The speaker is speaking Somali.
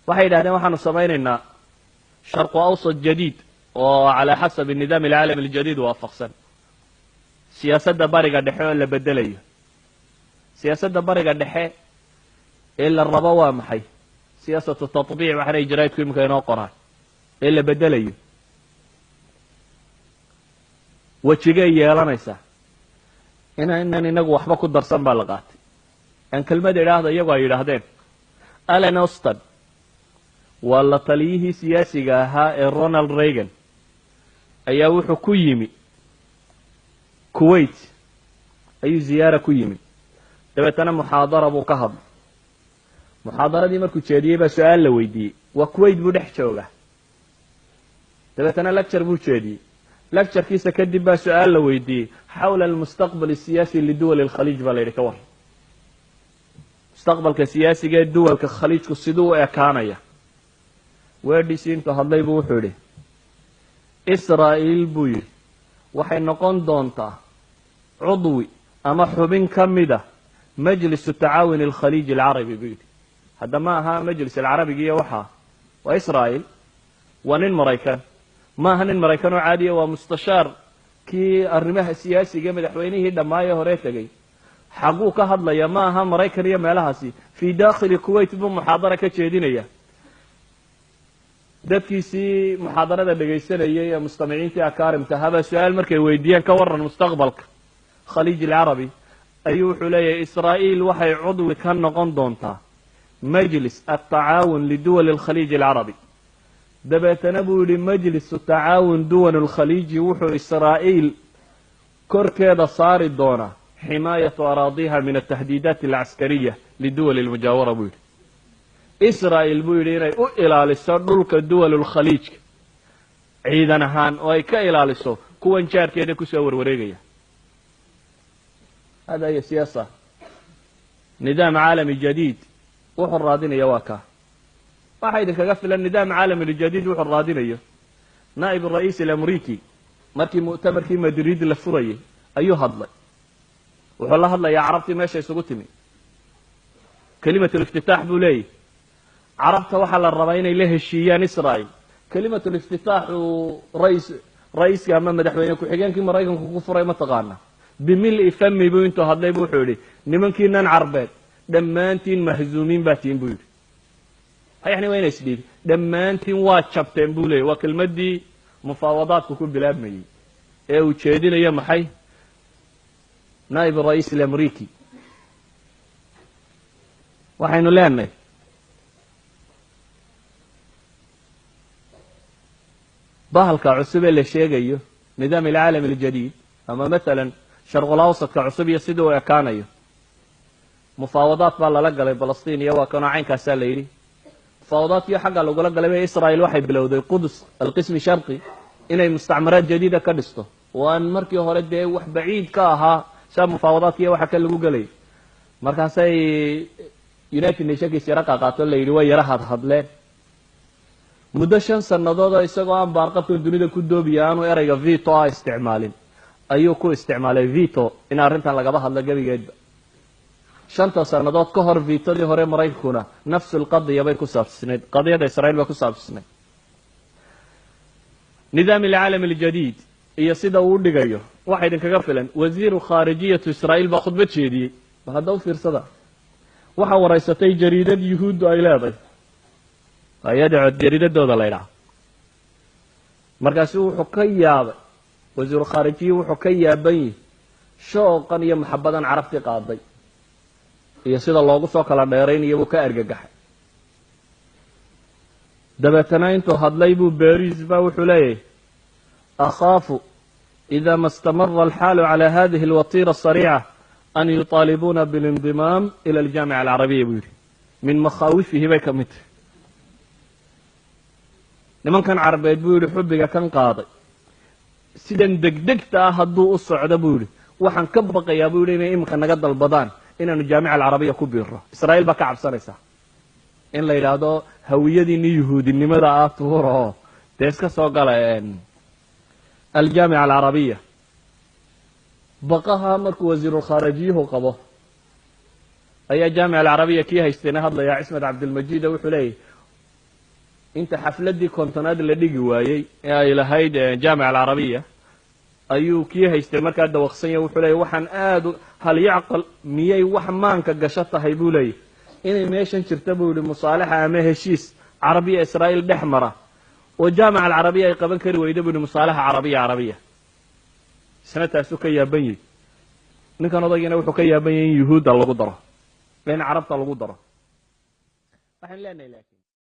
waxay yidhahdeen waxaanu samaynaynaa sharqu awsat jadiid oo calaa xasabi nidaam alcaalami aljadiid waafaqsan siyaasadda bariga dhexe oo la bedelayo siyaasadda bariga dhexe ee la rabo waa maxay siyaasatu tatbiic waxaanay jaraa'idku iminka inoo qoraan ee la bedelayo wejigay yeelanaysaa inaynan inagu waxba ku darsan baa la qaatay aan kelmad idhaahda iyagu ay yidhaahdeen Allen Austin waa la taliyihii siyaasiga ahaa ee Ronald Reagan ayaa wuxuu ku yimi Kuwait ayuu ziyaara ku yimi dabeetana muxaadara buu ka hadlay muxaadaradii markuu jeediyey baa su-aal la weydiiyey waa Kuwait buu dhex jooga dabeetana lecture buu jeediyey lecturekiisa kadib baa su-aal la weydiiyey xawla almustaqbal الsiyaasi liduwal الkhaliij baa la yidhi ka war mustaqbalka siyaasiga ee duwalka khaliijku siduu u ekaanaya weedhiisii intuu hadlay buu wuxuu yidhi israa'iil buu yidhi waxay noqon doontaa cudwi ama xubin ka mida majlisu tacaawun alkhaliij alcarabi buu yidhi hadda ma aha majlis alcarabiga iyo waxaa waa israa'iil waa nin maraykan ma aha nin maraykan oo caadiya waa mustashaar kii arrimaha siyaasiga madaxweynihii dhammaaye hore tegey xaguu ka hadlaya ma aha maraykan iyo meelahaasi fii daakhili kuwait buu muxaadara ka jeedinaya dadkiisii muxaadarada dhegaysanayay ee mustamiciintii akaarimta ahaabaa su-aal markay weydiiyeen ka waran mustaqbalka khaliij alcarabi ayuu wuxuu leeyahay israa'iil waxay cudwi ka noqon doontaa majlis altacaawun liduwali alkhaliij alcarabi dabeetana buu yidhi majlisu tacaawun duwan alkhaliiji wuxuu israa'iil korkeeda saari doonaa ximaayatu araadiha min altahdiidaat alcaskariya liduwali almujaawara buu yidhi israa'iil buu yidhi inay u ilaaliso dhulka duwalulkhaliijka ciidan ahaan oo ay ka ilaaliso kuwan jaarkeeda kusoo warwareegaya hada hiya siyaasa nidaam caalami jadiid wuxuu raadinaya waa kaa waxaa idinkaga filan nidaam caalami jadiid wuxuu raadinayo naa'ib الra'iis alamriiki markii mu'tamarkii madrid la furayay ayuu hadlay wuxuu la hadlayaa carabtii meesha isugu timi kelimat اliftitaax buu leeyahy carabta waxaa la rabaa inay la heshiiyaan israa'iil kelimat اliftitaax uu ra'iiska ama madaxweyne ku-xigeenkii maraykanku ku furay ma taqaana bimil'i fami buu intuu hadlay bu wuxuu yidhi nimankiinan carbeed dhammaantiin mahzuumiin baa tihin buu yidhi yani waa ina isdhiibi dhammaantiin waa jabteen buu leeyay waa kelmaddii mufaawadaadku ku bilaabmayey ee uu jeedinayo maxay naa'ib الra'iis alamriiki waxaynu leenahay bahalka cusub ee la sheegayo nidaam alcaalami aljadiid ama masalan sharqulawsadka cusub iyo sidii u ekaanayo mufaawadaad baa lala galay balastiin iyo waa kanoo caynkaasaa la yidhi mufaawadaadkiyo xagga lagula galay bay israa'iil waxay bilowday qudus alqismi sharqi inay mustacmaraad jadiida ka dhisto oo aan markii hore dee wax baciid ka ahaa saa mufaawadaadkiiyo waxa ka lagu gelay markaasay united nationkiis yaro qaqaato la yidhi way yaro hadhadleen muddo 5 sannadood oo isagoo aan baarqabkan dunida ku doobiya aanu erayga veto ah isticmaalin ayuu ku isticmaalay veto in arrintan lagaba hadlo gebigeedba 5 sannadood ka hor vitodii hore maraykankuna nafsu lqadiya bay ku saabsanayd qadiyadda israa'iil bay ku saabsanayd nidaam alcaalami aljadiid iyo sida uu dhigayo waxa idinkaga filan wasiiru khaarijiyatu israa'iil baa khudbad jeediyey bal hadda u fiirsada waxaa waraysatay jariidad yuhuuddu ay leedahay hay-ada jariidadooda la ydhaha markaasu wuxuu ka yaabay wasiiru khaarijiyi wuxuu ka yaaban yihi shooqan iyo maxabadan carabtii qaaday iyo sida loogu soo kala dheeraynayo buu ka argagaxay dabeetana intuu hadlay buu baris ba wuxuu leeyahay akhaafu ida ma istamara alxaalu cala hadihi alwatira asariica an yuطaalibuna biاlindimaam ila aljamica alcarabiya buu yidhi min makhaawifihi bay ka mid tahay nimankan carbeed buu yidhi xubbiga kan qaaday sidan degdegta ah hadduu u socdo buu yidhi waxaan ka baqayaa buu yidhi inay iminka naga dalbadaan inaanu jaamica alcarabiya ku biiro israa'iil baa ka cabsanaysaa in la yidhaahdo hawiyadiinni yuhuudinimada ah tuur oo dee iska soo gala aljaamica alcarabiya baqaha markuu wasiirulkhaarajiyuhu qabo ayaa jaamica alcarabiya kii haystayna hadlayaa cismed cabdilmajiida wuxuu leeyahy inta xafladdii kontonaad la dhigi waayey ee ay lahayd jaamica alcarabiya ayuu kii haystay markaa dawaqsan yahay wuxuu leeyahy waxaan aad hal yacqal miyay wax maanka gasho tahay buu leeyahy inay meeshan jirta buu yihi musaalaxa ama heshiis carabiya israa'iil dhex mara oo jaamica alcarabiya ay qaban kari weyda buu yihi musaalaxa carabiya isna taasuu ka yaaban yahy ninkan odaygina wuxuu ka yaaban yahay in yuhuudda lagu daro in carabta lagu daro waxaan leenahay laakiin